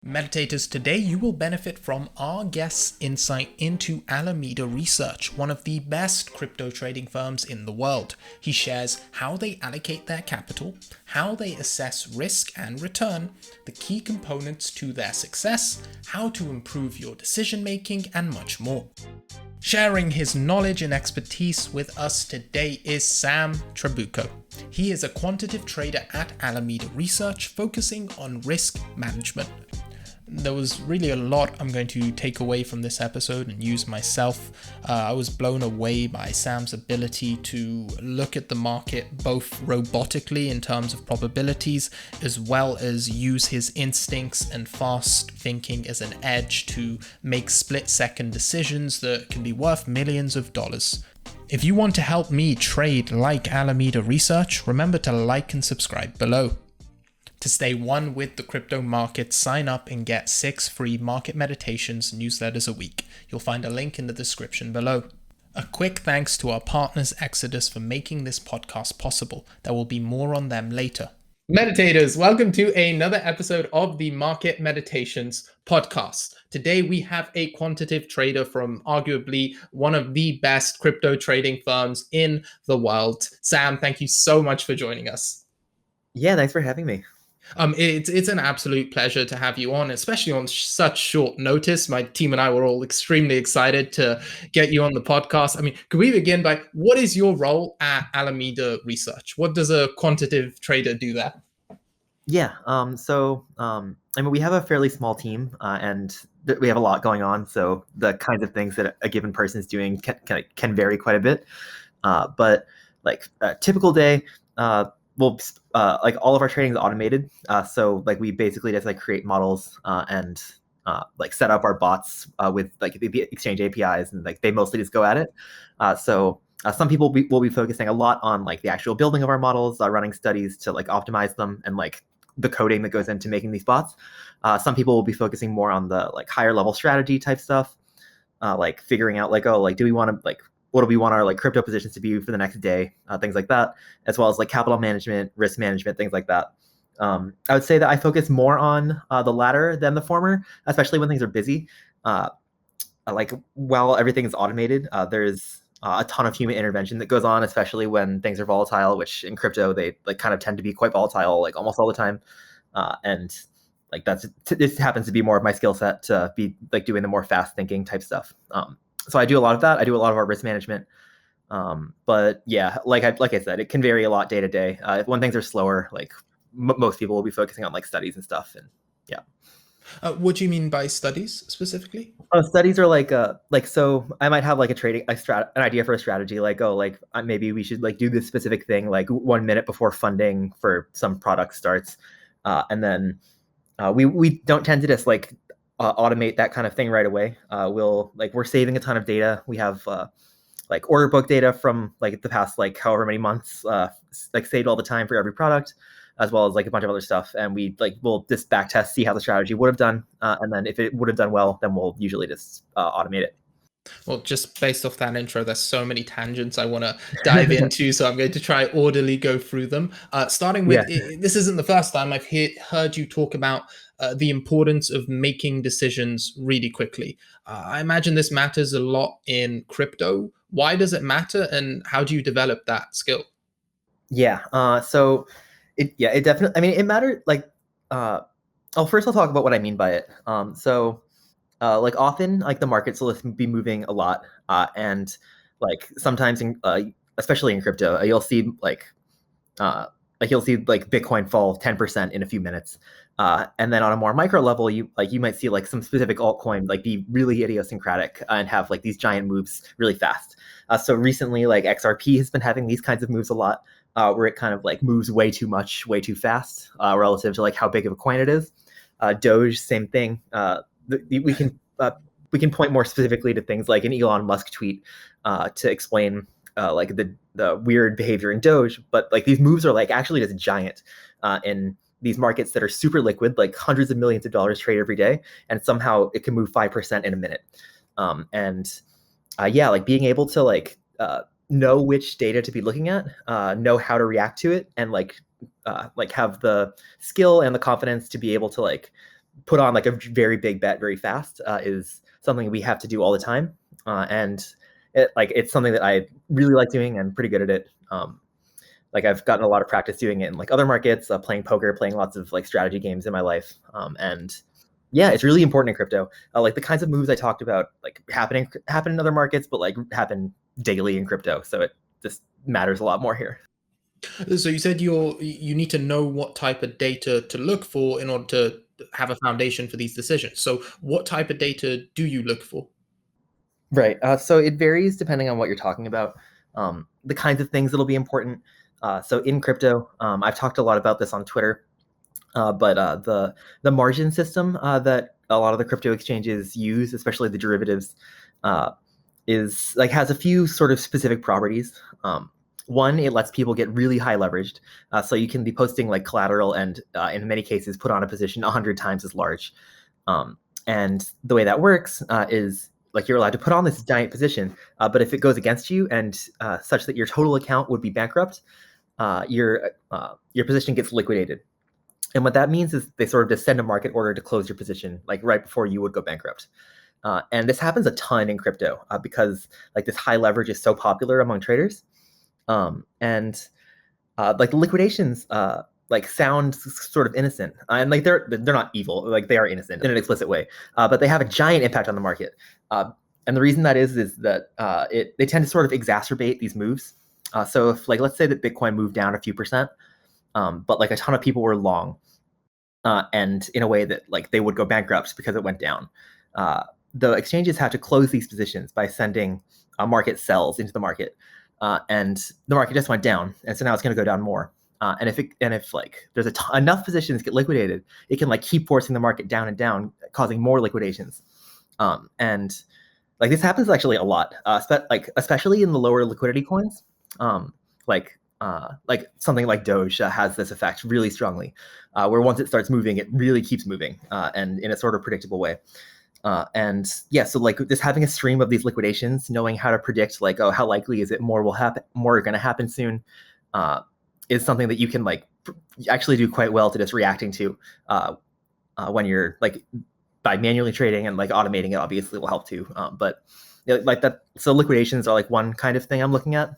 Meditators, today you will benefit from our guest's insight into Alameda Research, one of the best crypto trading firms in the world. He shares how they allocate their capital, how they assess risk and return, the key components to their success, how to improve your decision making, and much more. Sharing his knowledge and expertise with us today is Sam Trabucco. He is a quantitative trader at Alameda Research, focusing on risk management. There was really a lot I'm going to take away from this episode and use myself. I was blown away by Sam's ability to look at the market both robotically in terms of probabilities, as well as use his instincts and fast thinking as an edge to make split-second decisions that can be worth millions of dollars. If you want to help me trade like Alameda Research, remember to like and subscribe below. To stay one with the crypto market, sign up and get 6 free market meditations newsletters a week. You'll find a link in the description below. A quick thanks to our partners Exodus for making this podcast possible. There will be more on them later. Meditators, welcome to another episode of the Market Meditations podcast. Today we have a quantitative trader from arguably one of the best crypto trading firms in the world. Sam, thank you so much for joining us. Yeah, thanks for having me. It's an absolute pleasure to have you on, especially on such short notice. My team and I were all extremely excited to get you on the podcast. I mean, could we begin by what is your role at Alameda Research? What does a quantitative trader do there? Yeah, I mean, we have a fairly small team, and we have a lot going on. So the kinds of things that a given person is doing can vary quite a bit. But like a typical day, like all of our trading is automated. So like we basically just like create models and like set up our bots with like the exchange APIs, and like they mostly just go at it. Some people will be focusing a lot on like the actual building of our models, running studies to like optimize them, and like the coding that goes into making these bots. Some people will be focusing more on the like higher level strategy type stuff, like figuring out like, oh, like do we want to like what do we want our like crypto positions to be for the next day, things like that, as well as like capital management, risk management, things like that. I would say that I focus more on the latter than the former, especially when things are busy. Like while everything is automated, there's a ton of human intervention that goes on, especially when things are volatile, which in crypto they like kind of tend to be quite volatile, like almost all the time. And like this happens to be more of my skill set to be like doing the more fast thinking type stuff. So I do a lot of that. I do a lot of our risk management. But yeah, like I said, it can vary a lot day to day. When things are slower, like most people will be focusing on like studies and stuff. And yeah. What do you mean by studies specifically? Studies are like so I might have like an idea for a strategy, like, oh, like maybe we should like do this specific thing like 1 minute before funding for some product starts, and then we don't tend to just like automate that kind of thing right away. We're saving a ton of data. We have like order book data from like the past like however many months, like saved all the time for every product, as well as like a bunch of other stuff. And we'll just back test, see how the strategy would have done, and then if it would have done well, then we'll usually just automate it. Well, just based off that intro, there's so many tangents I want to dive into, so I'm going to try orderly go through them. Starting with, this isn't the first time I've heard you talk about the importance of making decisions really quickly. I imagine this matters a lot in crypto. Why does it matter, and how do you develop that skill? Yeah. So it definitely. I mean, it mattered. Like, first I'll talk about what I mean by it. Like often like the markets will be moving a lot, and like sometimes especially in crypto, you'll see like Bitcoin fall 10% in a few minutes, and then on a more micro level you might see like some specific altcoin like be really idiosyncratic and have like these giant moves really fast. So recently like XRP has been having these kinds of moves a lot, where it kind of like moves way too much way too fast relative to like how big of a coin it is. Doge, same thing. We can point more specifically to things like an Elon Musk tweet to explain like the weird behavior in Doge, but like these moves are like actually just giant in these markets that are super liquid, like hundreds of millions of dollars trade every day, and somehow it can move 5% in a minute. Like being able to like know which data to be looking at, know how to react to it, and like have the skill and the confidence to be able to like put on like a very big bet very fast is something we have to do all the time, and it's something that I really like doing and pretty good at it. Like I've gotten a lot of practice doing it in like other markets, playing poker, playing lots of like strategy games in my life, and yeah, it's really important in crypto. Like the kinds of moves I talked about, like happen in other markets, but like happen daily in crypto, so it just matters a lot more here. So you said you need to know what type of data to look for in order to have a foundation for these decisions. So what type of data do you look for? Right. So it varies depending on what you're talking about. The kinds of things that'll be important. So in crypto, I've talked a lot about this on Twitter, but the margin system that a lot of the crypto exchanges use, especially the derivatives, is like has a few sort of specific properties. One, it lets people get really high leveraged, so you can be posting like collateral and in many cases put on a position 100 times as large. And the way that works is like you're allowed to put on this giant position, but if it goes against you and such that your total account would be bankrupt, your position gets liquidated. And what that means is they sort of just send a market order to close your position, like right before you would go bankrupt. And this happens a ton in crypto because like this high leverage is so popular among traders. And like liquidations like sound sort of innocent, and like they're not evil, like they are innocent in an explicit way, but they have a giant impact on the market. And the reason that is that they tend to sort of exacerbate these moves. So if like let's say that Bitcoin moved down a few percent, but like a ton of people were long, and in a way that like they would go bankrupt because it went down. The exchanges have to close these positions by sending market sells into the market. And the market just went down, and so now it's going to go down more. And if like there's enough positions get liquidated, it can like keep forcing the market down and down, causing more liquidations. And like this happens actually a lot, especially in the lower liquidity coins. Like something like Doge has this effect really strongly, where once it starts moving, it really keeps moving, and in a sort of predictable way. And yeah, so like just having a stream of these liquidations, knowing how to predict like, oh, how likely is it more are going to happen soon, is something that you can like actually do quite well to just reacting to when you're like by manually trading, and like automating it obviously will help too. But like that, so liquidations are like one kind of thing I'm looking at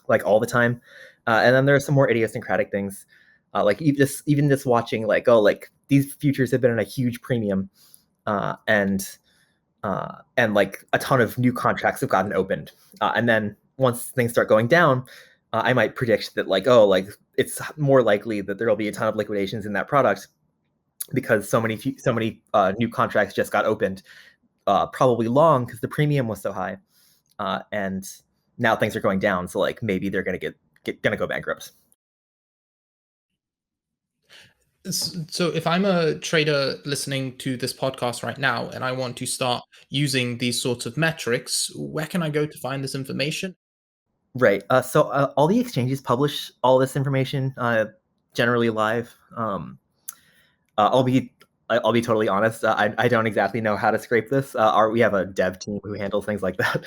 like all the time. And then there are some more idiosyncratic things, like even just watching like, oh, like these futures have been in a huge premium. And like a ton of new contracts have gotten opened. And then once things start going down, I might predict that like, oh, like it's more likely that there will be a ton of liquidations in that product because so many new contracts just got opened, probably long because the premium was so high. And now things are going down, so like maybe they're gonna go bankrupt. So if I'm a trader listening to this podcast right now and I want to start using these sorts of metrics, where can I go to find this information? Right. So all the exchanges publish all this information generally live. I'll be totally honest. I don't exactly know how to scrape this. We have a dev team who handles things like that.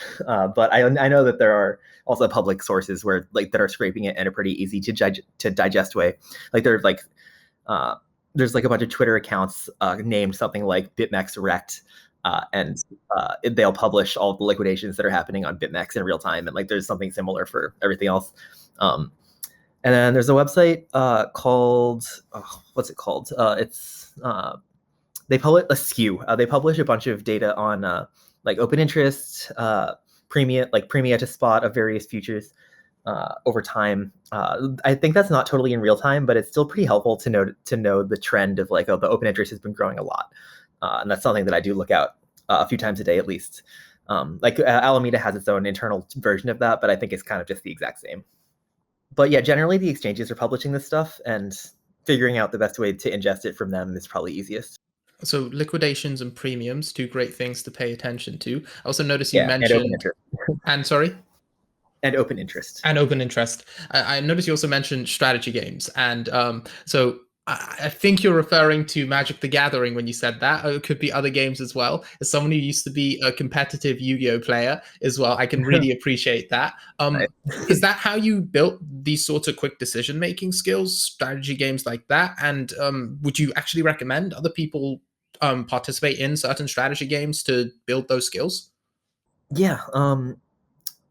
But I know that there are also public sources where like that are scraping it in a pretty easy to digest way. Like there's like a bunch of Twitter accounts named something like BitMEX Direct, and they'll publish all the liquidations that are happening on BitMEX in real time. And like there's something similar for everything else. And then there's a website called what's it called? It's they publish a 𝐲𝐬. They publish a bunch of data on like open interest, premia to spot of various futures over time. I think that's not totally in real time, but it's still pretty helpful to know the trend of like, oh, the open interest has been growing a lot, and that's something that I do look out a few times a day at least. Like Alameda has its own internal version of that, but I think it's kind of just the exact same. But yeah, generally the exchanges are publishing this stuff, and figuring out the best way to ingest it from them is probably easiest. So liquidations and premiums, two great things to pay attention to. I also noticed you Yeah, and open mentioned, interest. and sorry? And open interest. And open interest. I noticed you also mentioned strategy games. And so I think you're referring to Magic the Gathering when you said that. It could be other games as well. As someone who used to be a competitive Yu-Gi-Oh player as well, I can really appreciate that. Right. Is that how you built these sorts of quick decision-making skills, strategy games like that? And would you actually recommend other people participate in certain strategy games to build those skills? Yeah.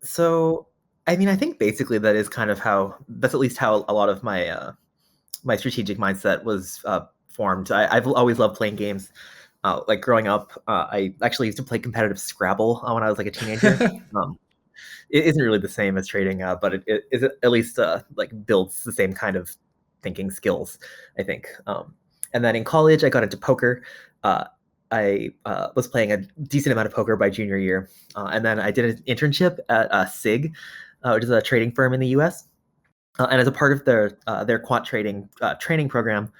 So I mean, I think basically that is kind of that's at least how a lot of my strategic mindset was formed. I've always loved playing games. Like growing up, I actually used to play competitive Scrabble when I was like a teenager. Um, it isn't really the same as trading, but it is at least like builds the same kind of thinking skills, I think. And then in college, I got into poker. Uh, I was playing a decent amount of poker by junior year, and then I did an internship at 𝐉𝐨𝐬𝐧, which is a trading firm in the U.S. And as a part of their quant trading training program,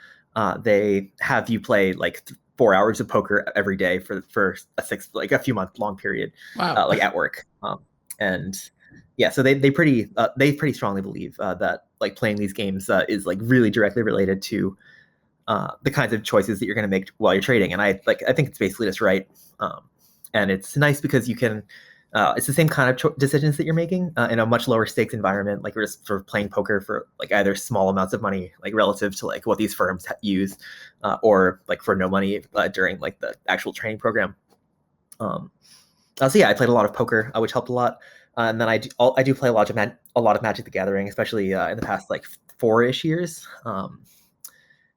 they have you play like 4 hours of poker every day for a few month long period, Wow. like at work. And yeah, so they pretty strongly believe that like playing these games is like really directly related to the kinds of choices that you're going to make while you're trading. And I think it's basically just right. And it's nice because you can it's the same kind of decisions that you're making in a much lower stakes environment. Like you're just sort of playing poker for like either small amounts of money, like relative to like what these firms use, or like for no money during like the actual training program. So yeah, I played a lot of poker, which helped a lot. And then I do play a lot of Magic the Gathering, especially in the past like 4-ish years.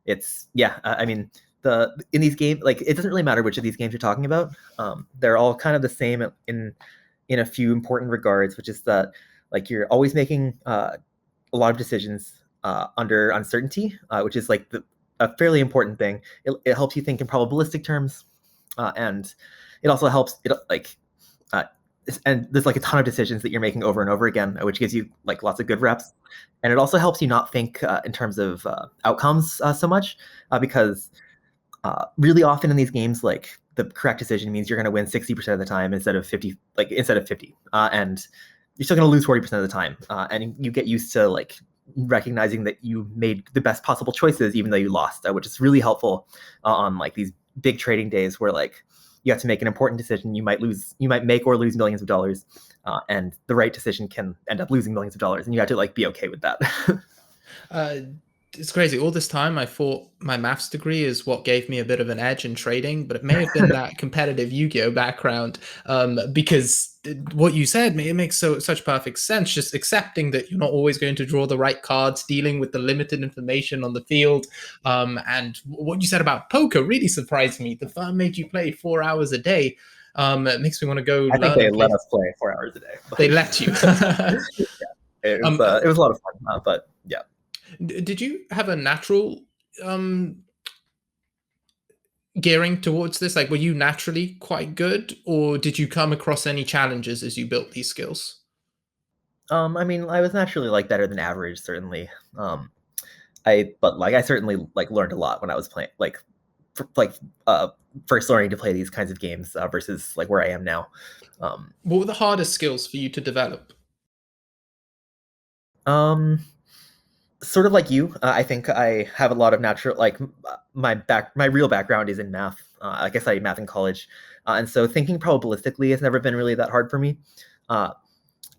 It's yeah, I mean in these games, like it doesn't really matter which of these games you're talking about. They're all kind of the same in a few important regards, which is that like you're always making a lot of decisions under uncertainty, which is like a fairly important thing. It helps you think in probabilistic terms, and it also helps it like uh, and there's like a ton of decisions that you're making over and over again, which gives you like lots of good reps. And it also helps you not think in terms of outcomes so much, because really often in these games, like the correct decision means you're going to win 60% of the time instead of 50, and you're still going to lose 40% of the time. And you get used to like recognizing that you made the best possible choices, even though you lost, which is really helpful on like these big trading days where like you have to make an important decision. You might make or lose millions of dollars, and the right decision can end up losing millions of dollars, and you have to like be okay with that. Uh, it's crazy. All this time, I thought my maths degree is what gave me a bit of an edge in trading, but it may have been that competitive Yu-Gi-Oh background. Because what you said, it makes such perfect sense. Just accepting that you're not always going to draw the right cards, dealing with the limited information on the field, and what you said about poker really surprised me. The firm made you play 4 hours a day. It makes me want to go I think learn they and let play. us play 4 hours a day. They But let you. um, it was a lot of fun. But yeah. did you have a natural um gearing towards this? Like, were you naturally quite good, or did you come across any challenges as you built these skills? I mean, I was naturally like better than average, certainly. But like I certainly like learned a lot when I was playing, like uh, first learning to play these kinds of games versus like where I am now. Um, What were the hardest skills for you to develop? um, Sort of like you, I think I have a lot of natural like my real background is in math. Like I studied math in college, and so thinking probabilistically has never been really that hard for me. Uh,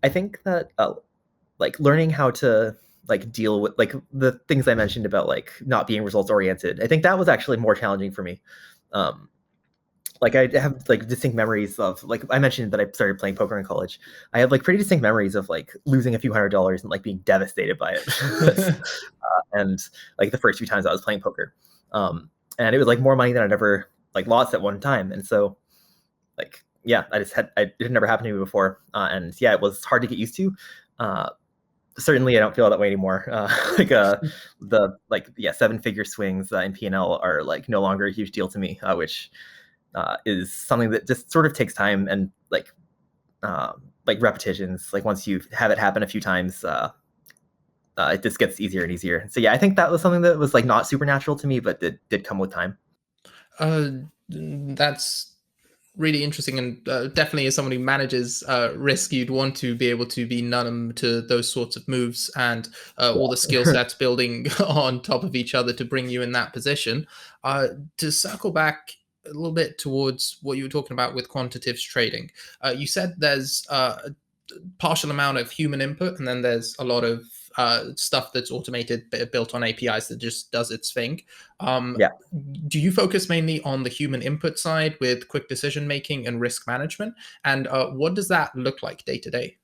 I think that like learning how to like deal with like the things I mentioned about like not being results oriented. I think that was actually more challenging for me. Um, like I have like distinct memories of like I mentioned that I started playing poker in college. I have like pretty distinct memories of like losing a few $100s and like being devastated by it. And like the first few times I was playing poker, and it was like more money than I'd ever like lost at one time. And so like yeah, it had never happened to me before, and yeah, it was hard to get used to. Uh, Certainly I don't feel that way anymore. Like the like yeah 7-figure swings in P&L are like no longer a huge deal to me, which is something that just sort of takes time and like repetitions. Like once you have it happen a few times, it just gets easier and easier. So yeah, I think that was something that was like not supernatural to me, but did come with time. uh that's really interesting, and definitely as someone who manages risk, you'd want to be able to be numb to those sorts of moves and all the skill Yeah. sets building on top of each other to bring you in that position. Uh, to circle back a little bit towards what you were talking about with quantitative trading, you said there's partial amount of human input, and then there's a lot of stuff that's automated, built on APIs that just does its thing. Um, Yeah. do you focus mainly on the human input side with quick decision making and risk management? And what does that look like day to day?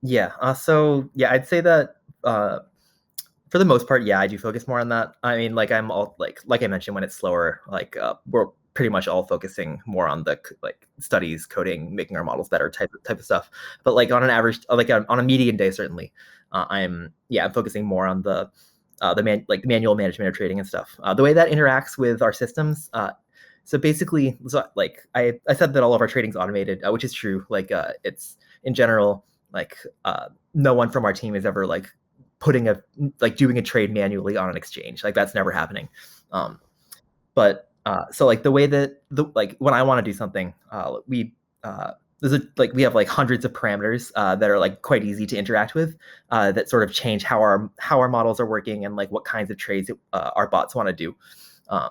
Yeah. So yeah, I'd say that for the most part, yeah, I do focus more on that. I mean, like I'm all like I mentioned, when it's slower, like we're pretty much all focusing more on the like studies, coding, making our models better type of stuff. But like on an average, like on a median day, certainly, I'm focusing more on the manual management of trading and stuff. The way that interacts with our systems. So basically, like I said that all of our trading's automated, which is true. Like it's in general, like no one from our team is ever like doing a trade manually on an exchange. Like that's never happening. But so like the way that when I want to do something, we have like hundreds of parameters that are like quite easy to interact with, that sort of change how our models are working and like what kinds of trades our bots want to do. Um,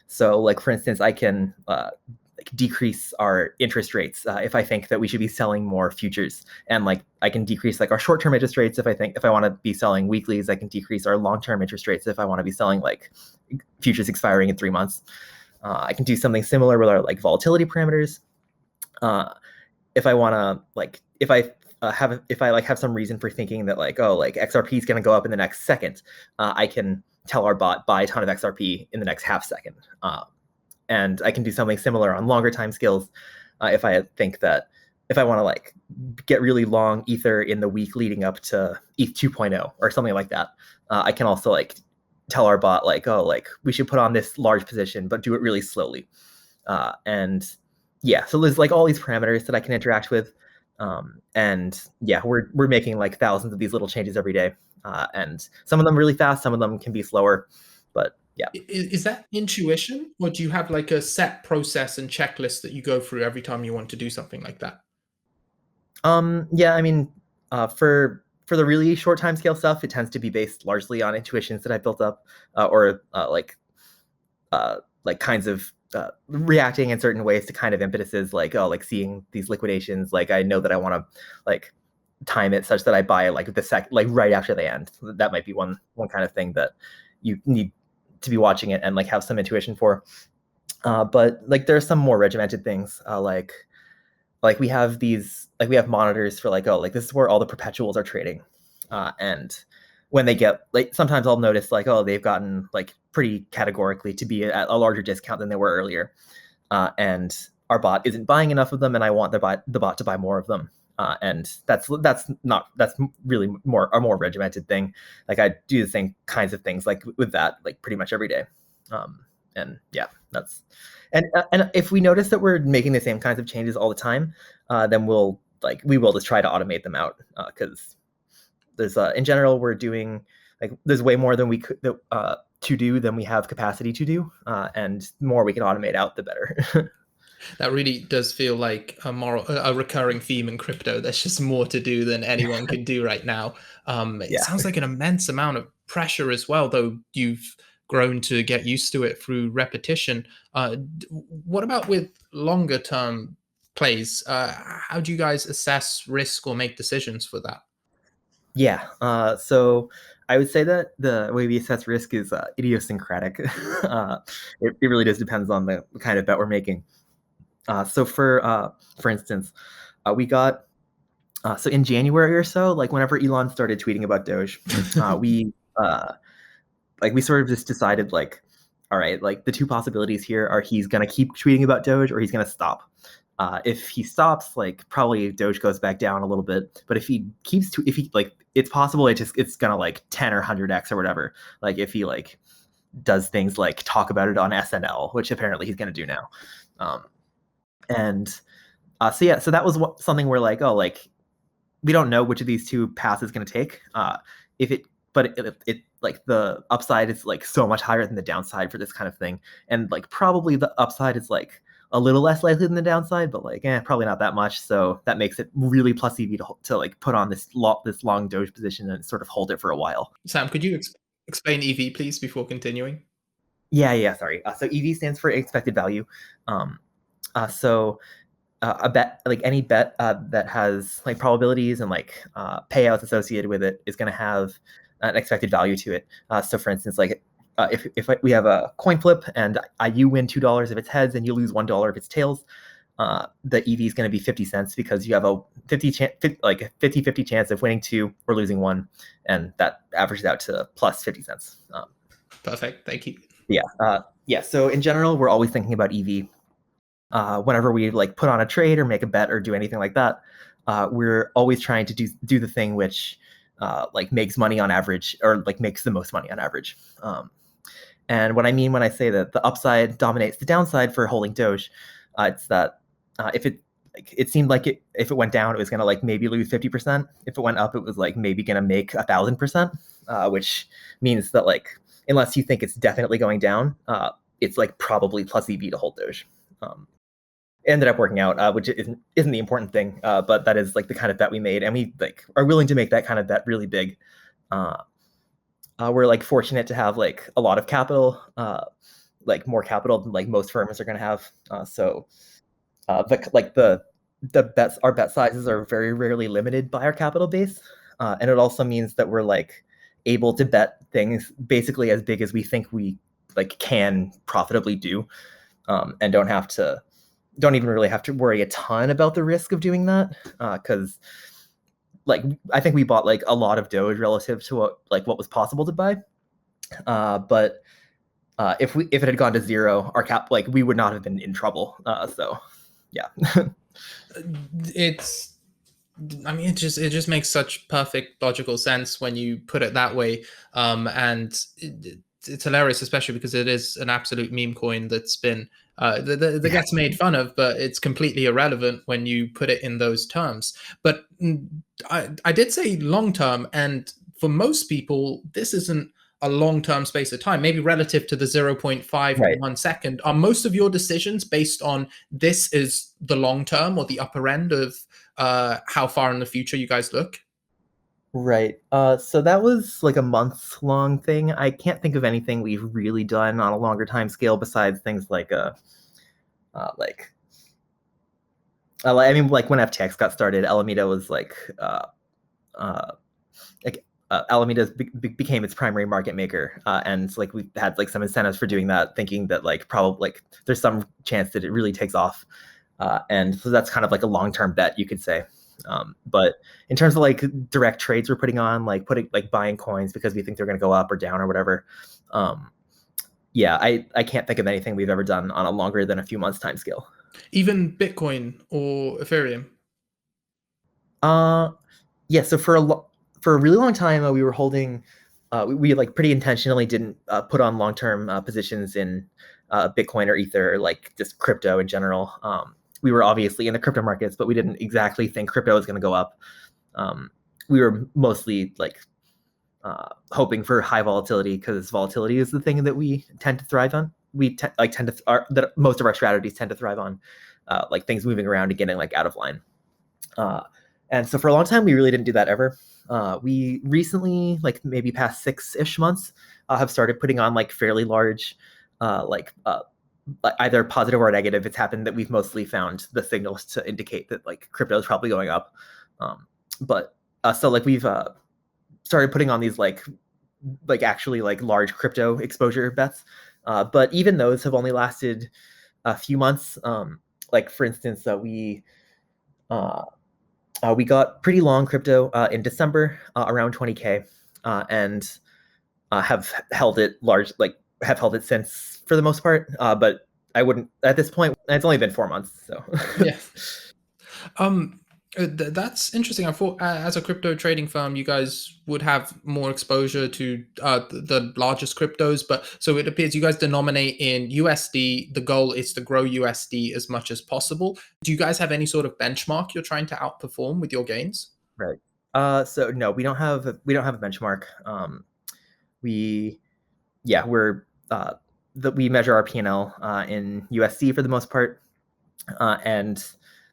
so like for instance, I can like decrease our interest rates if I think that we should be selling more futures, and like I can decrease like our short-term interest rates if I want to be selling weeklies. I can decrease our long-term interest rates if I want to be selling like futures expiring in 3 months. I can do something similar with our like volatility parameters. If I want to like if I have some reason for thinking that like, oh, like XRP is going to go up in the next second, I can tell our bot buy a ton of XRP in the next half second. And I can do something similar on longer time scales if I think that if I want to like get really long ether in the week leading up to ETH 2.0 or something like that. I can also like tell our bot like, oh, like we should put on this large position, but do it really slowly. And yeah, so there's like all these parameters that I can interact with. And yeah, we're making like thousands of these little changes every day. And some of them really fast, some of them can be slower, but yeah. Is that intuition, or do you have like a set process and checklist that you go through every time you want to do something like that? Yeah, I mean, for the really short time scale stuff, it tends to be based largely on intuitions that I built up, or like kinds of reacting in certain ways to kind of impetuses, like oh, like seeing these liquidations, like I know that I want to like time it such that I buy like like right after they end. That might be one kind of thing that you need to be watching it and like have some intuition for. But like there are some more regimented things, like we have monitors for like, oh, like this is where all the perpetuals are trading, and when they get like, sometimes I'll notice like, oh, they've gotten like pretty categorically to be at a larger discount than they were earlier, and our bot isn't buying enough of them, and I want the bot to buy more of them. And that's really a more regimented thing. Like I do the same kinds of things like with that like pretty much every day. And yeah, that's and if we notice that we're making the same kinds of changes all the time, then we will just try to automate them out, because there's in general we're doing like there's way more than we could to do than we have capacity to do, and the more we can automate out, the better. That really does feel like a recurring theme in crypto. There's just more to do than anyone can do right now. It Yeah. sounds like an immense amount of pressure as well, though you've grown to get used to it through repetition. What about with longer term plays? How do you guys assess risk or make decisions for that? Yeah. So I would say that the way we assess risk is idiosyncratic. It really just depends on the kind of bet we're making. So for instance, we got so in January or so, like whenever Elon started tweeting about Doge, we sort of just decided like, all right, like the two possibilities here are he's gonna keep tweeting about Doge or he's gonna stop. If he stops, like probably Doge goes back down a little bit. But if he keeps if he like, it's possible it's gonna like 10 or 100x or whatever. Like if he like does things like talk about it on SNL, which apparently he's gonna do now. And so that was something where like, oh, like we don't know which of these two paths is going to take. If it, but it like the upside is like so much higher than the downside for this kind of thing, and like probably the upside is like a little less likely than the downside, but like probably not that much. So that makes it really plus EV to like put on this long Doge position and sort of hold it for a while. Sam, could you explain EV, please, before continuing? Yeah, sorry. So EV stands for expected value. Um, so a bet, like any bet that has like probabilities and like payouts associated with it, is going to have an expected value to it. So for instance, like if we have a coin flip and you win $2 if it's heads and you lose $1 if it's tails, the EV is going to be 50 cents because you have a 50 chance of winning 2 or losing 1, and that averages out to plus 50 cents. Perfect. Thank you. Yeah. So in general, we're always thinking about EV. Whenever we like put on a trade or make a bet or do anything like that, we're always trying to do the thing which like makes money on average, or like makes the most money on average. And what I mean when I say that the upside dominates the downside for holding Doge, it's that if it seemed like if it went down, it was gonna like maybe lose 50%. If it went up, it was like maybe gonna make 1,000%, which means that like unless you think it's definitely going down, it's like probably plus EV to hold Doge. Ended up working out, which isn't the important thing, but that is like the kind of bet we made, and we like are willing to make that kind of bet really big. We're like fortunate to have like a lot of capital, like more capital than like most firms are going to have. So the bets, our bet sizes are very rarely limited by our capital base, and it also means that we're like able to bet things basically as big as we think we like can profitably do, and don't even really have to worry a ton about the risk of doing that, because like I think we bought like a lot of Doge relative to what was possible to buy, but if it had gone to zero, our cap, like we would not have been in trouble. So yeah. It just makes such perfect logical sense when you put it that way, and it's hilarious, especially because it is an absolute meme coin that's been that gets made fun of, but it's completely irrelevant when you put it in those terms. But I did say long term, and for most people, this isn't a long-term space of time. Maybe relative to the 0.5 Right. 1 second, are most of your decisions based on this is the long term or the upper end of how far in the future you guys look? Right. So that was like a month-long thing. I can't think of anything we've really done on a longer time scale besides things like I mean, like when FTX got started, Alameda was like Alameda became its primary market maker, and like we had like some incentives for doing that, thinking that like probably like there's some chance that it really takes off, and so that's kind of like a long-term bet, you could say. But in terms of like direct trades we're putting on, like buying coins because we think they're going to go up or down or whatever, yeah, I can't think of anything we've ever done on a longer than a few months time scale. Even Bitcoin or Ethereum? Yeah. So for a really long time, we were holding. We like pretty intentionally didn't put on long-term positions in Bitcoin or Ether, or like just crypto in general. We were obviously in the crypto markets, but we didn't exactly think crypto was going to go up. We were mostly like hoping for high volatility, because volatility is the thing that we tend to thrive on. That most of our strategies tend to thrive on, like things moving around and getting like out of line. And so for a long time, we really didn't do that ever. We recently, like maybe past 6-ish months, have started putting on like fairly large, either positive or negative. It's happened that we've mostly found the signals to indicate that like crypto is probably going up. So like we've started putting on these like actually like large crypto exposure bets. But even those have only lasted a few months. Like for instance, we got pretty long crypto in December, around 20K, and have held it since for the most part. But I wouldn't at this point. It's only been 4 months, so Yeah. That's interesting. I thought as a crypto trading firm, you guys would have more exposure to the largest cryptos, but so it appears you guys denominate in USD. The goal is to grow USD as much as possible. Do you guys have any sort of benchmark you're trying to outperform with your gains? Right. So no, we don't have a benchmark. We yeah, we're we measure our P&L in USD for the most part. And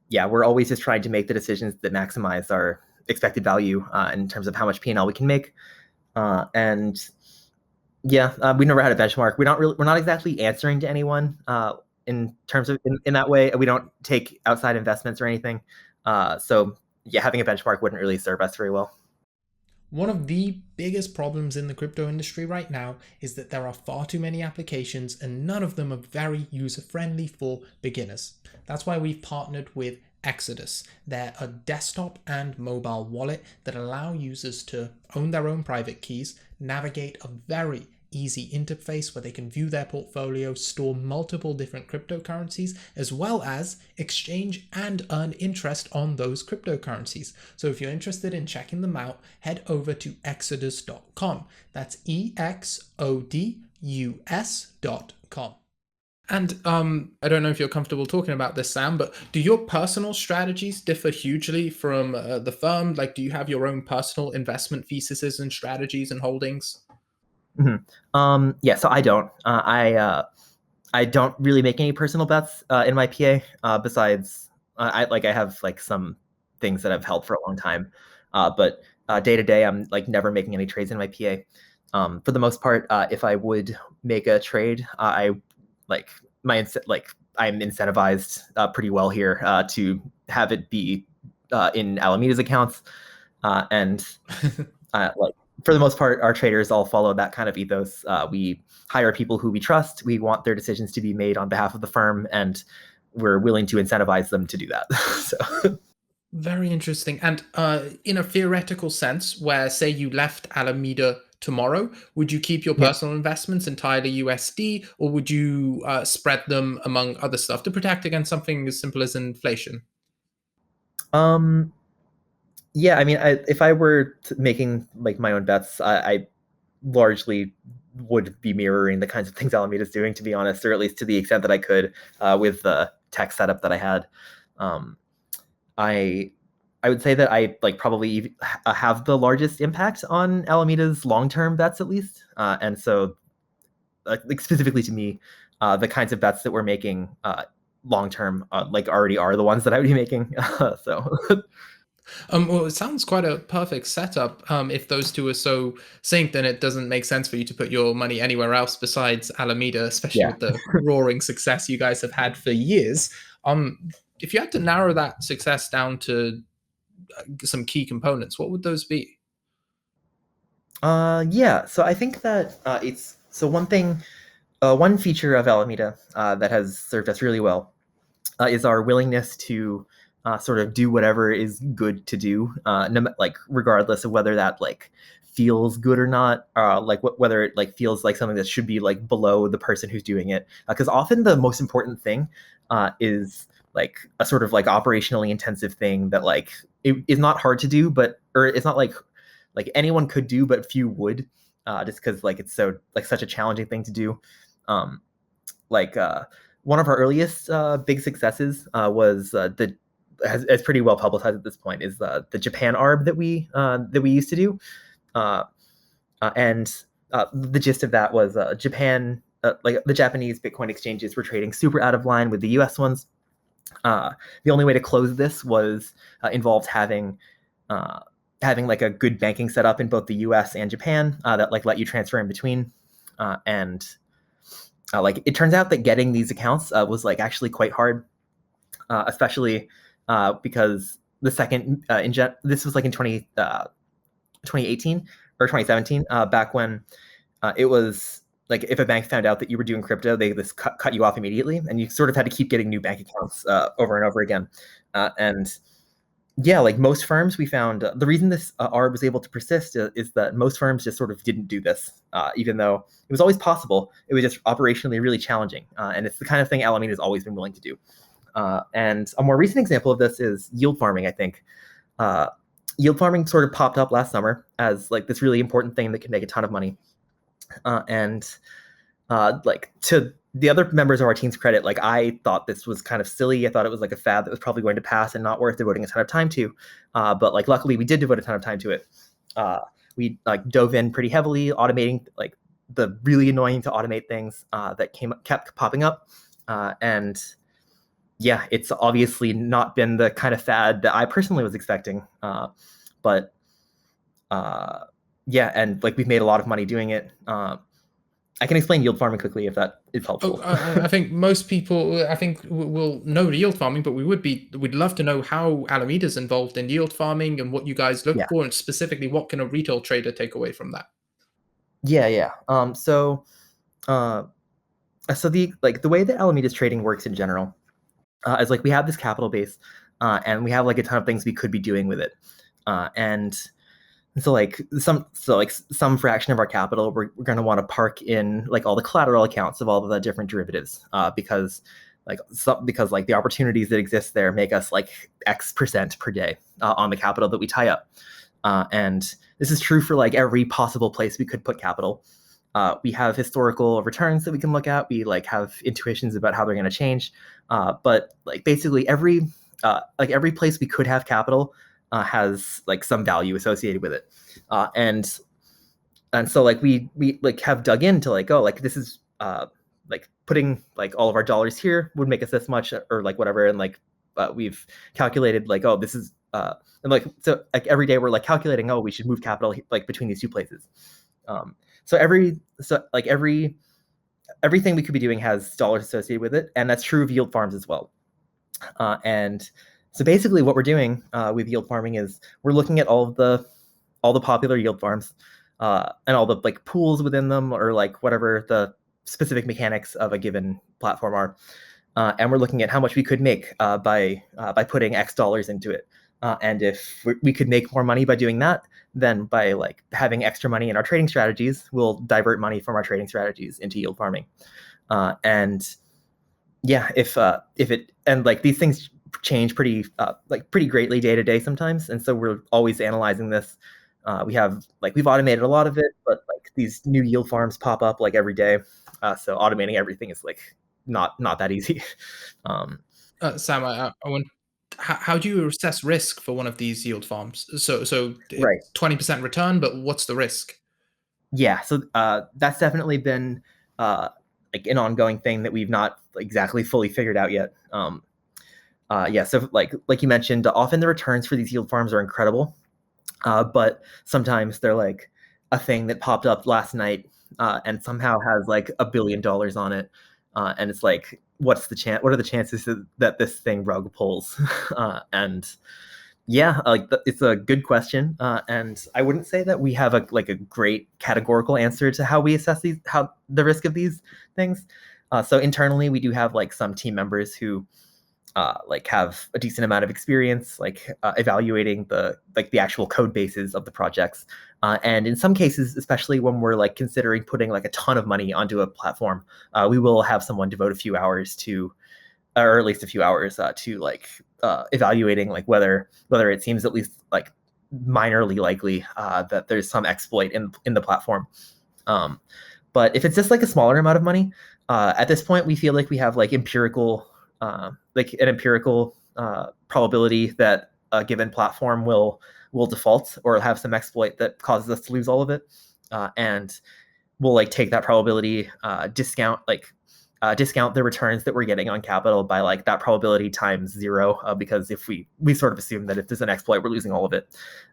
yeah, we're always just trying to make the decisions that maximize our expected value in terms of how much P&L we can make. And yeah, we never had a benchmark. We're not exactly answering to anyone in terms of in that way. We don't take outside investments or anything. So yeah, having a benchmark wouldn't really serve us very well. One of the biggest problems in the crypto industry right now is that there are far too many applications and none of them are very user-friendly for beginners. That's why we've partnered with Exodus. They're a desktop and mobile wallet that allow users to own their own private keys, navigate a very easy interface where they can view their portfolio, store multiple different cryptocurrencies, as well as exchange and earn interest on those cryptocurrencies. So if you're interested in checking them out, head over to exodus.com. That's EXODUS.com. And I don't know if you're comfortable talking about this, Sam, but do your personal strategies differ hugely from the firm? Like, do you have your own personal investment theses and strategies and holdings? Yeah, so I don't. I don't really make any personal bets in my PA. Besides, I have like some things that I've held for a long time, but day to day, I'm like never making any trades in my PA. For the most part, if I would make a trade, I'm incentivized pretty well here to have it be in Alameda's accounts, and like for the most part, our traders all follow that kind of ethos. We hire people who we trust. We want their decisions to be made on behalf of the firm, and we're willing to incentivize them to do that. So. Very interesting. And in a theoretical sense, where say you left Alameda tomorrow, would you keep your personal investments entirely USD, or would you spread them among other stuff to protect against something as simple as inflation? Yeah, I mean, if I were making like my own bets, I largely would be mirroring the kinds of things Alameda's doing, to be honest, or at least to the extent that I could with the tech setup that I had. I would say that I like probably have the largest impact on Alameda's long-term bets, at least, and so like specifically to me, the kinds of bets that we're making long-term like already are the ones that I would be making. So. Well, it sounds quite a perfect setup. If those two are so synced, then it doesn't make sense for you to put your money anywhere else besides Alameda, especially Yeah. with the roaring success you guys have had for years. If you had to narrow that success down to some key components, what would those be? Yeah. So I think that it's so one feature of Alameda that has served us really well is our willingness to sort of do whatever is good to do, like regardless of whether that like feels good or not, like whether it like feels like something that should be like below the person who's doing it. Because often the most important thing is like a sort of like operationally intensive thing that like it is not hard to do, or it's not like anyone could do, but few would, just because like it's so like such a challenging thing to do. Like one of our earliest big successes was the as pretty well publicized at this point is the Japan ARB that we used to do, and the gist of that was Japan, like the Japanese Bitcoin exchanges were trading super out of line with the U.S. ones. The only way to close this was involved having like a good banking setup in both the U.S. and Japan that like let you transfer in between, and like it turns out that getting these accounts was like actually quite hard, especially because the second this was like in 2018 or 2017, back when it was like if a bank found out that you were doing crypto, they just cut you off immediately, and you sort of had to keep getting new bank accounts over and over again. And yeah, like most firms, we found the reason this ARB was able to persist is that most firms just sort of didn't do this, even though it was always possible. It was just operationally really challenging, and it's the kind of thing Alameda has always been willing to do. And a more recent example of this is yield farming, I think. Yield farming sort of popped up last summer as like this really important thing that can make a ton of money. And like to the other members of our team's credit, like I thought this was kind of silly. I thought it was like a fad that was probably going to pass and not worth devoting a ton of time to. But like luckily we did devote a ton of time to it. We like dove in pretty heavily, automating like the really annoying to automate things that kept popping up. And yeah, it's obviously not been the kind of fad that I personally was expecting. But yeah, and like we've made a lot of money doing it. I can explain yield farming quickly if that is Oh, helpful. I think most people, I think, will know yield farming, but we'd love to know how Alameda's involved in yield farming and what you guys look Yeah, for, and specifically what can a retail trader take away from that. yeah. Uh, so the way that Alameda's trading works in general is like we have this capital base, and we have like a ton of things we could be doing with it, and some fraction of our capital we're going to want to park in like all the collateral accounts of all of the different derivatives, because the opportunities that exist there make us like X% per day on the capital that we tie up, and this is true for like every possible place we could put capital. We have historical returns that we can look at. We like have intuitions about how they're going to change, but like basically every place we could have capital has like some value associated with it, and so like we like have dug into like, oh, like this is like putting like all of our dollars here would make us this much or like whatever, and like we've calculated like, oh, this is and like so like every day we're like calculating, oh, we should move capital like between these two places. So everything we could be doing has dollars associated with it, and that's true of yield farms as well. And so basically, what we're doing with yield farming is we're looking at all the popular yield farms, and all the like pools within them, or like whatever the specific mechanics of a given platform are, and we're looking at how much we could make by putting X dollars into it. And if we could make more money by doing that, then by like having extra money in our trading strategies, we'll divert money from our trading strategies into yield farming. And yeah, if it and like these things change pretty greatly day to day sometimes, and so we're always analyzing this. We've automated a lot of it, but like these new yield farms pop up like every day, so automating everything is like not that easy. um, Sam, I want, how do you assess risk for one of these yield farms? So right. it's 20% return, but what's the risk? Yeah, so that's definitely been like an ongoing thing that we've not exactly fully figured out yet. Yeah, so like you mentioned, often the returns for these yield farms are incredible, but sometimes they're like a thing that popped up last night and somehow has like $1 billion on it, and it's like, what's the chance? What are the chances that this thing rug pulls? And yeah, it's a good question, and I wouldn't say that we have a great categorical answer to how we assess how the risk of these things. So internally, we do have like some team members who like have a decent amount of experience evaluating the actual code bases of the projects, and in some cases, especially when we're like considering putting like a ton of money onto a platform, we will have someone devote a few hours to, or at least a few hours to like evaluating like whether it seems at least like minorly likely that there's some exploit in the platform. But if it's just like a smaller amount of money, at this point we feel like we have like an empirical probability that a given platform will default or have some exploit that causes us to lose all of it, and we'll like take that probability, discount the returns that we're getting on capital by like that probability times 0, because if we sort of assume that if there's an exploit, we're losing all of it,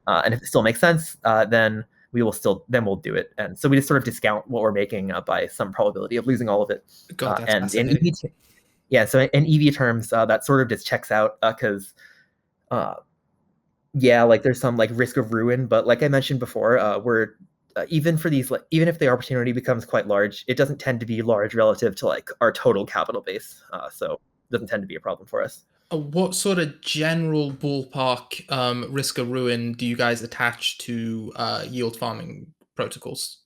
and if it still makes sense, then we'll do it. And so we just sort of discount what we're making by some probability of losing all of it. God, that's And in fascinating. so in EV terms, that sort of just checks out, because yeah, like there's some like risk of ruin, but like I mentioned before, we're even for these, like even if the opportunity becomes quite large, it doesn't tend to be large relative to like our total capital base, so it doesn't tend to be a problem for us. What sort of general ballpark risk of ruin do you guys attach to yield farming protocols?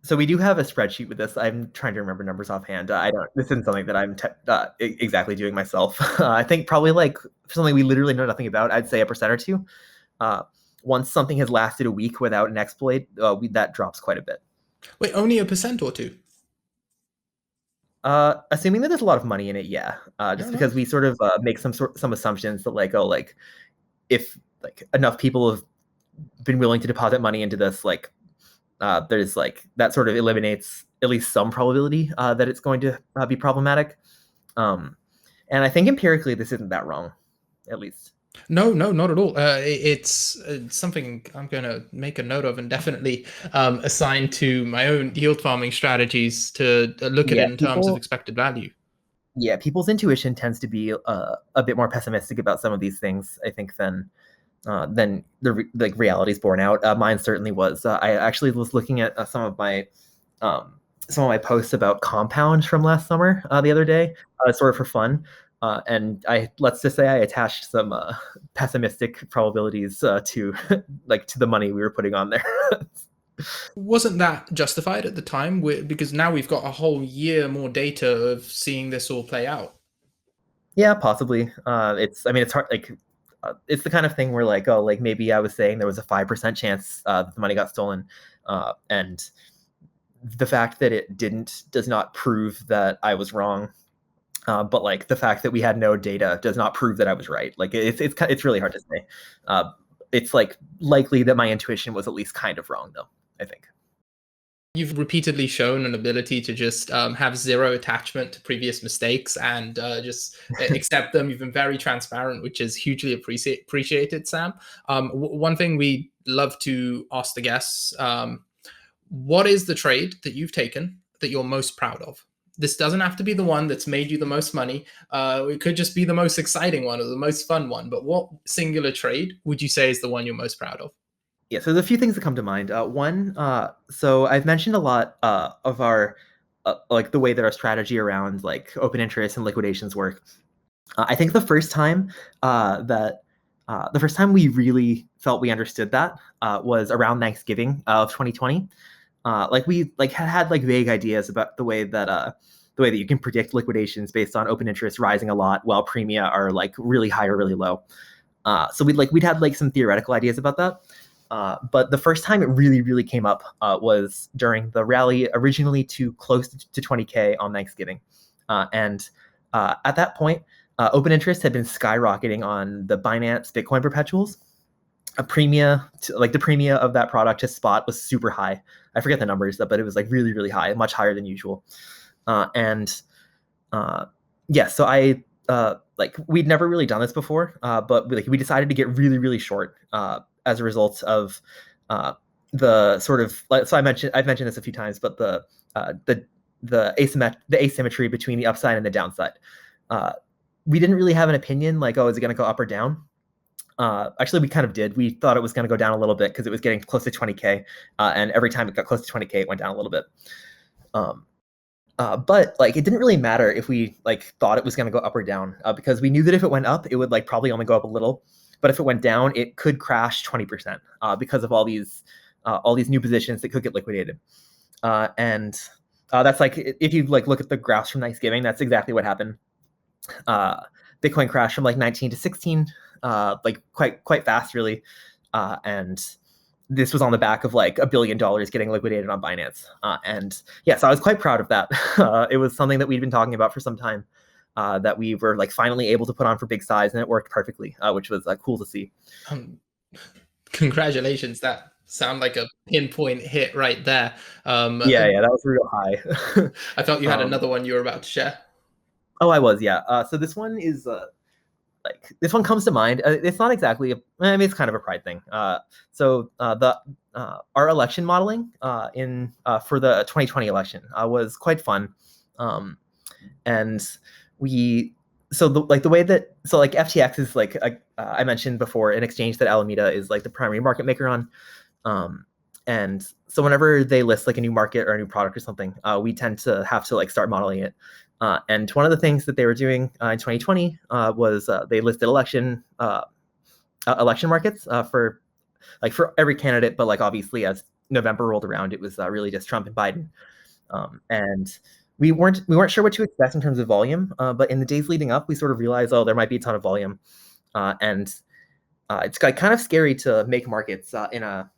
So we do have a spreadsheet with this. I'm trying to remember numbers offhand. I don't. This isn't something that I'm exactly doing myself. I think probably like something we literally know nothing about, I'd say 1% or 2. Uh, Once something has lasted a week without an exploit, that drops quite a bit. Wait, only 1% or 2? Assuming that there's a lot of money in it, yeah. Fair Just because enough. we sort of make some assumptions that like, oh, like if like enough people have been willing to deposit money into this, like there's like that sort of eliminates at least some probability that it's going to be problematic. Um, And I think empirically this isn't that wrong, at least. No, no, not at all. It's something I'm going to make a note of and definitely assign to my own yield farming strategies to look at Yeah, it in terms of expected value. yeah, people's intuition tends to be a bit more pessimistic about some of these things, I think, than the reality is borne out. Mine certainly was. I actually was looking at some of my posts about compound from last summer the other day, sort of for fun. And let's just say I attached some pessimistic probabilities to to the money we were putting on there. Wasn't that justified at the time? Because now we've got a whole year more data of seeing this all play out. Yeah, possibly. It's hard. It's the kind of thing where maybe I was saying there was a 5% chance that the money got stolen, and the fact that it didn't does not prove that I was wrong. But the fact that we had no data does not prove that I was right. It's really hard to say. It's likely that my intuition was at least kind of wrong, though, I think. You've repeatedly shown an ability to just have zero attachment to previous mistakes and just accept them. You've been very transparent, which is hugely appreciated, Sam. One thing we love to ask the guests, what is the trade that you've taken that you're most proud of? This doesn't have to be the one that's made you the most money. It could just be the most exciting one or the most fun one. But what singular trade would you say is the one you're most proud of? Yeah, so there's a few things that come to mind. One, so I've mentioned a lot of our the way that our strategy around open interest and liquidations work. I think the first time we really felt we understood that was around Thanksgiving of 2020. We had vague ideas about the way that you can predict liquidations based on open interest rising a lot while premia are really high or really low. So we'd had some theoretical ideas about that. But the first time it really came up was during the rally originally to close to 20K on Thanksgiving. And at that point, open interest had been skyrocketing on the Binance Bitcoin perpetuals. The premia of that product to spot was super high. I forget the numbers, but it was really high, much higher than usual. So we'd never really done this before, but we decided to get really short as a result of the sort of I've mentioned this a few times, but the asymmetry between the upside and the downside. We didn't really have an opinion is it going to go up or down? Actually, we kind of did. We thought it was going to go down a little bit because it was getting close to 20K, and every time it got close to 20K, it went down a little bit. But it didn't really matter if we thought it was going to go up or down because we knew that if it went up, it would probably only go up a little. But if it went down, it could crash 20% because of all these new positions that could get liquidated. And that's if you look at the graphs from Thanksgiving, that's exactly what happened. Bitcoin crashed from 19 to 16, quite fast, really. And this was on the back of $1 billion getting liquidated on Binance. So I was quite proud of that. It was something that we'd been talking about for some time. That we were finally able to put on for big size, and it worked perfectly, which was cool to see. Congratulations! That sound like a pinpoint hit right there. Yeah, that was real high. I thought you had another one you were about to share. Oh, I was, yeah. So this one is this one comes to mind. It's not exactly it's kind of a pride thing. So our election modeling for the 2020 election was quite fun, and the way that FTX is I mentioned before, an exchange that Alameda is the primary market maker on, and so whenever they list a new market or a new product or something, we tend to have to start modeling it. And one of the things that they were doing in 2020 was they listed election markets for every candidate, but obviously as November rolled around, it was really just Trump and Biden, and we weren't sure what to expect in terms of volume, but in the days leading up, we sort of realized, there might be a ton of volume, and it's kind of scary to make markets in a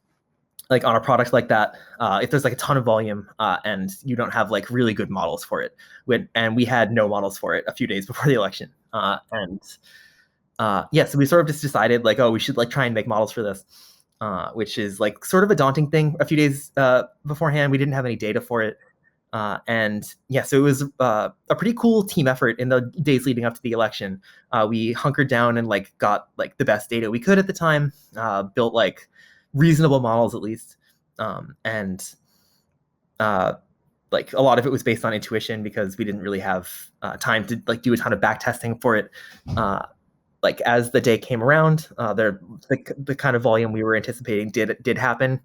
on a product like that if there's a ton of volume and you don't have really good models for it. And we had no models for it a few days before the election, so we sort of just decided we should try and make models for this, which is sort of a daunting thing. A few days beforehand, we didn't have any data for it. And yeah, so it was a pretty cool team effort in the days leading up to the election. We hunkered down and like got like the best data we could at the time, built like reasonable models at least, and like a lot of it was based on intuition because we didn't really have time to like do a ton of back testing for it. Like as the day came around, the kind of volume we were anticipating did happen,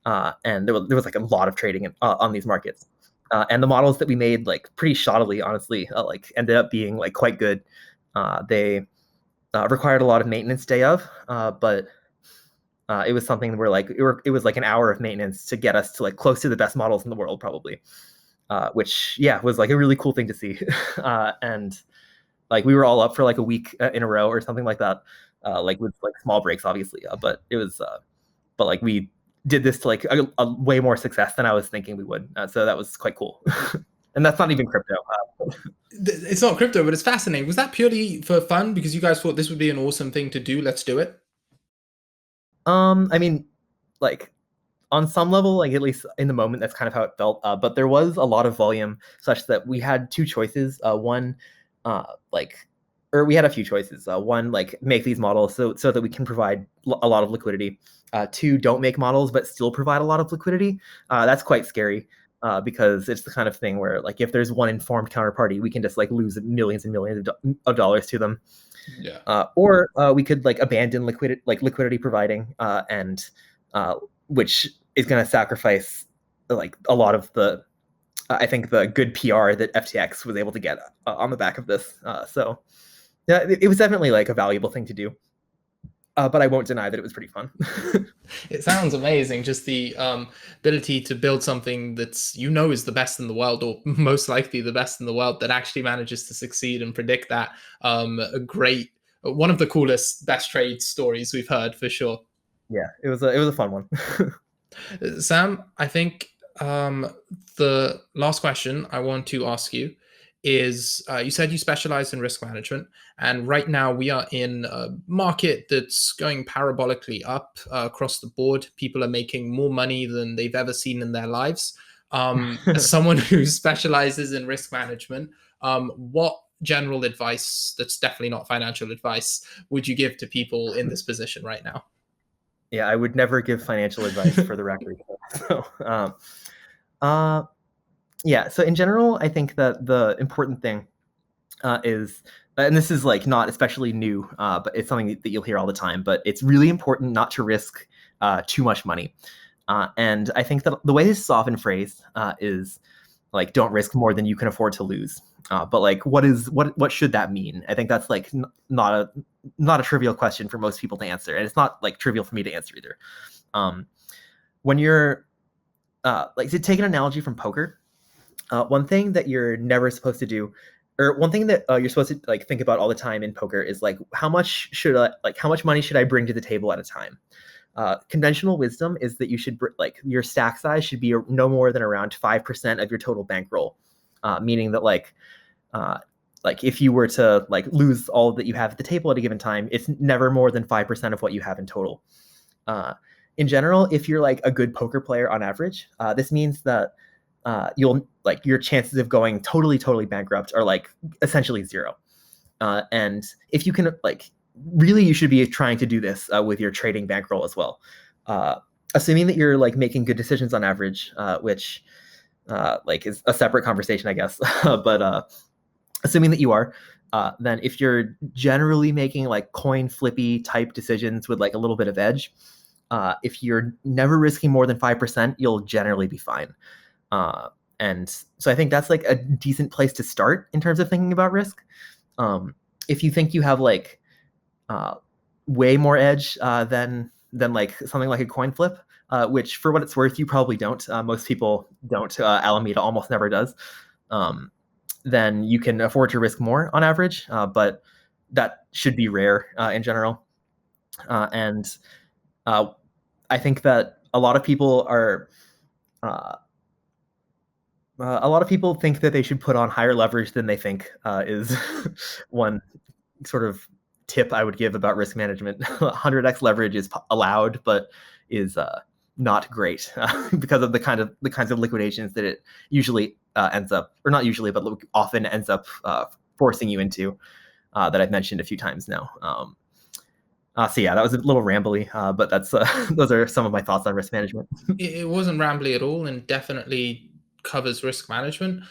and there was like a lot of trading on these markets. And the models that we made like pretty shoddily, honestly, like ended up being like quite good. They required a lot of maintenance day of, but it was something where like it was like an hour of maintenance to get us to like close to the best models in the world, probably. Which yeah was like a really cool thing to see, and like we were all up for like a week in a row or something like that, like with like small breaks, obviously. But it was, but like we did this to like a way more success than I was thinking we would. So that was quite cool. And that's not even crypto. It's not crypto, but it's fascinating. Was that purely for fun because you guys thought this would be an awesome thing to do? Let's do it. I mean, like on some level, like at least in the moment, that's kind of how it felt. But there was a lot of volume such that we had two choices. One, like, or we had a few choices. One, like make these models so that we can provide a lot of liquidity. Two, don't make models but still provide a lot of liquidity. That's quite scary. Because it's the kind of thing where like if there's one informed counterparty, we can just like lose millions and millions of dollars to them. Yeah. Or we could like abandon liquidity providing, and which is going to sacrifice like a lot of the I think the good PR that FTX was able to get on the back of this. So yeah, it was definitely like a valuable thing to do. But I won't deny that it was pretty fun. It sounds amazing. Just the ability to build something that's is the best in the world, or most likely the best in the world, that actually manages to succeed and predict that. A great, one of the coolest, best trade stories we've heard for sure. Yeah, it was a fun one. Sam, I think the last question I want to ask you is you said you specialize in risk management, and right now we are in a market that's going parabolically up across the board. People are making more money than they've ever seen in their lives. As someone who specializes in risk management, what general advice that's definitely not financial advice would you give to people in this position right now? Yeah, I would never give financial advice for the record. So, yeah. So in general, I think that the important thing is, and this is like not especially new, but it's something that you'll hear all the time. But it's really important not to risk too much money. And I think that the way this is often phrased is like, don't risk more than you can afford to lose. But like, what should that mean? I think that's like not a trivial question for most people to answer, and it's not like trivial for me to answer either. When you're like, to take an analogy from poker, one thing that you're never supposed to do, or one thing that you're supposed to like think about all the time in poker is like, how much money should I bring to the table at a time? Conventional wisdom is that you should like your stack size should be no more than around 5% of your total bankroll, meaning that like if you were to like lose all that you have at the table at a given time, it's never more than 5% of what you have in total. In general, if you're like a good poker player on average, this means that you'll like your chances of going totally bankrupt are like essentially zero. And if you can like really, you should be trying to do this with your trading bankroll as well. Assuming that you're like making good decisions on average, which like is a separate conversation, I guess. But assuming that you are, then if you're generally making like coin flippy type decisions with like a little bit of edge, if you're never risking more than 5%, you'll generally be fine. And so I think that's like a decent place to start in terms of thinking about risk. If you think you have like way more edge than like something like a coin flip, which for what it's worth, you probably don't. Most people don't. Alameda almost never does. Then you can afford to risk more on average, but that should be rare in general. And I think that a lot of people are. A lot of people think that they should put on higher leverage than they think is one sort of tip I would give about risk management. 100x leverage is allowed, but is not great because of the kinds of liquidations that it usually ends up, or not usually, but often ends up forcing you into, that I've mentioned a few times now. So yeah, that was a little rambly, but that's those are some of my thoughts on risk management. It wasn't rambly at all, and definitely covers risk management.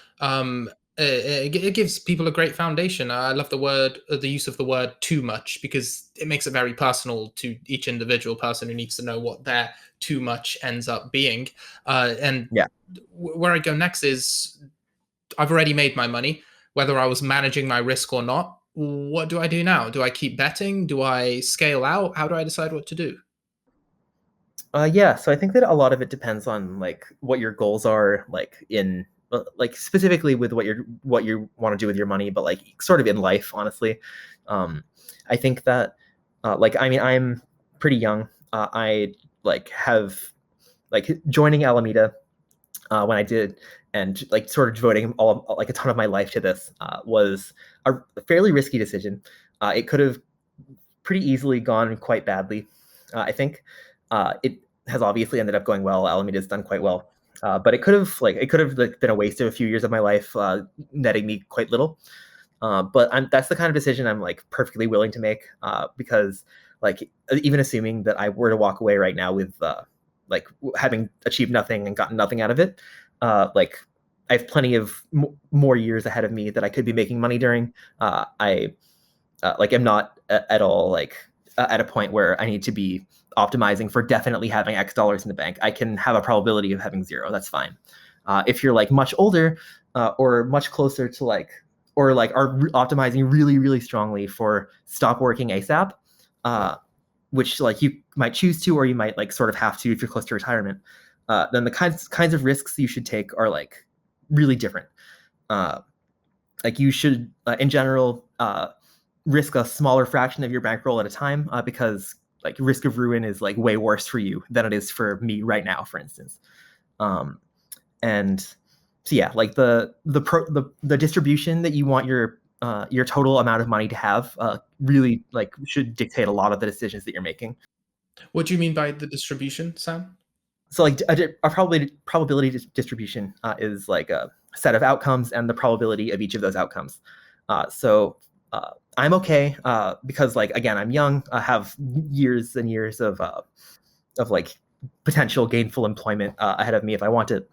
It gives people a great foundation. I love the use of the word "too much" because it makes it very personal to each individual person who needs to know what their too much ends up being. And Yeah. where I go next is I've already made my money, whether I was managing my risk or not. What do I do now? Do I keep betting? Do I scale out? How do I decide what to do? Yeah, so I think that a lot of it depends on like what your goals are, like in like specifically with what you want to do with your money, but like sort of in life, honestly. I think that like I mean I'm pretty young. I like have like joining Alameda when I did, and like sort of devoting like a ton of my life to this was a fairly risky decision. It could have pretty easily gone quite badly. I think it has obviously ended up going well. Alameda's done quite well, but it could have like been a waste of a few years of my life, netting me quite little. But that's the kind of decision I'm like perfectly willing to make because like even assuming that I were to walk away right now with like having achieved nothing and gotten nothing out of it, like I have plenty of more years ahead of me that I could be making money during. I like am not at all like at a point where I need to be optimizing for definitely having X dollars in the bank. I can have a probability of having zero. That's fine. If you're like much older or much closer to like, or like are optimizing really, really strongly for stop working ASAP, which like you might choose to, or you might like sort of have to if you're close to retirement, then the kinds of risks you should take are like really different. Like you should, in general, risk a smaller fraction of your bankroll at a time because like risk of ruin is like way worse for you than it is for me right now, for instance. And so yeah, like the distribution that you want your total amount of money to have really like should dictate a lot of the decisions that you're making. What do you mean by the distribution, Sam? So like a probability distribution is like a set of outcomes and the probability of each of those outcomes. So I'm okay because like again I'm young. I have years and years of like potential gainful employment ahead of me if I want it.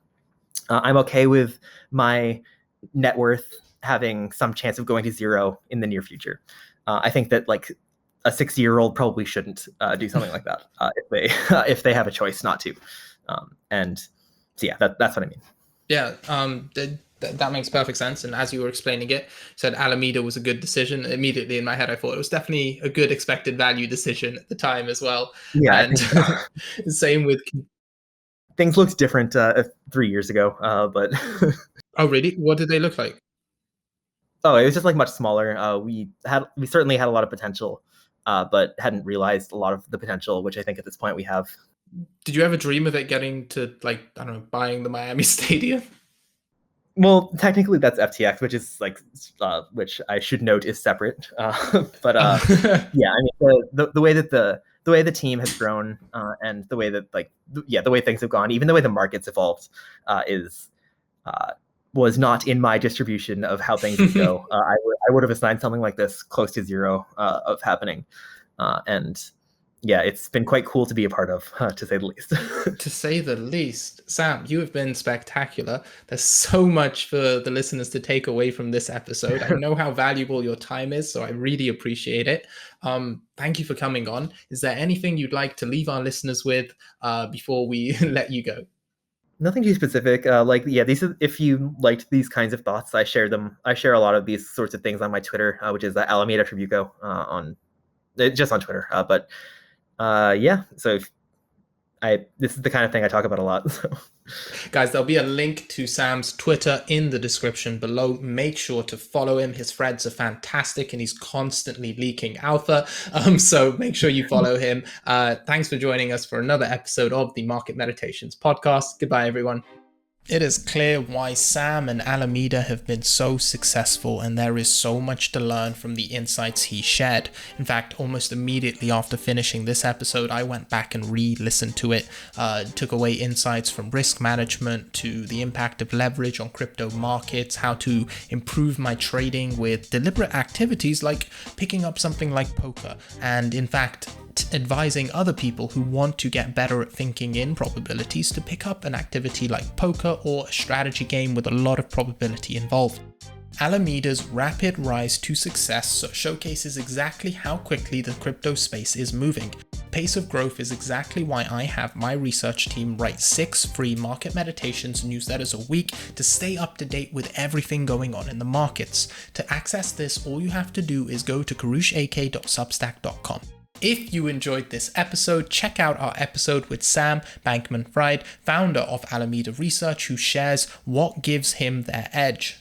I'm okay with my net worth having some chance of going to zero in the near future. I think that like a 60-year-old probably shouldn't do something like that if they if they have a choice not to. And so yeah, that's what I mean. Yeah, that makes perfect sense. And as you were explaining it, you said Alameda was a good decision. Immediately in my head, I thought it was definitely a good expected value decision at the time as well. Yeah, I And think same with. things looked different 3 years ago, but Oh, really? What did they look like? oh, it was just like much smaller. We certainly had a lot of potential, but hadn't realized a lot of the potential, which I think at this point we have. Did you ever dream of it getting to, like, I don't know, buying the Miami Stadium? Well, technically that's FTX, which is like which I should note is separate. But yeah, I mean the way that the way the team has grown and the way that like yeah the way things have gone, even the way the markets evolved, is was not in my distribution of how things would go. I would have assigned something like this close to zero of happening, and yeah, it's been quite cool to be a part of, to say the least. To say the least. Sam, you have been spectacular. There's so much for the listeners to take away from this episode. I know how valuable your time is, so I really appreciate it. Thank you for coming on. Is there anything you'd like to leave our listeners with before we let you go? Nothing too specific. Like, yeah, these are, if you liked these kinds of thoughts, I share them. I share a lot of these sorts of things on my Twitter, which is Alameda Trabucco on just on Twitter. But yeah, so this is the kind of thing I talk about a lot. So. Guys, there'll be a link to Sam's Twitter in the description below. Make sure to follow him. His threads are fantastic and he's constantly leaking alpha. So make sure you follow him. Thanks for joining us for another episode of the Market Meditations podcast. Goodbye, everyone. It is clear why Sam and Alameda have been so successful, and there is so much to learn from the insights he shared. In fact, almost immediately after finishing this episode, I went back and re-listened to it, took away insights from risk management to the impact of leverage on crypto markets, how to improve my trading with deliberate activities like picking up something like poker, and in fact, advising other people who want to get better at thinking in probabilities to pick up an activity like poker or a strategy game with a lot of probability involved. Alameda's rapid rise to success showcases exactly how quickly the crypto space is moving. Pace of growth is exactly why I have my research team write 6 free market meditations newsletters a week to stay up to date with everything going on in the markets. To access this, all you have to do is go to 𝐉𝐸𝐺 If you enjoyed this episode, check out our episode with Sam Bankman-Fried, founder of Alameda Research, who shares what gives him their edge.